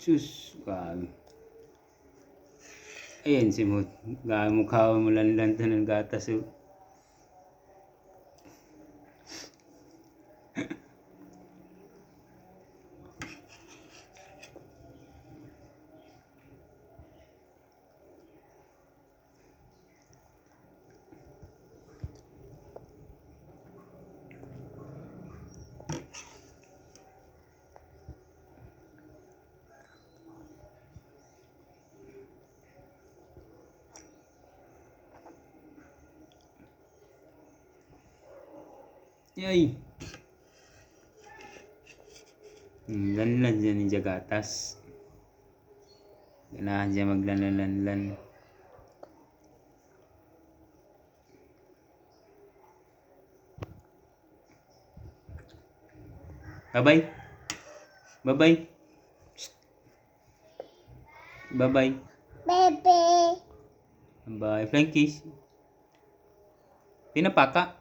Sus, grabe. Ayan si Mood. Mukha mo lanlanta ng gatas. Oh. Yay! Lanlan dyan yung gatas. Ganahan dyan maglanlan-lanlan. Bye-bye. Bye-bye. Bye-bye. Bebe. Bye. Flying kiss. Pinapaka.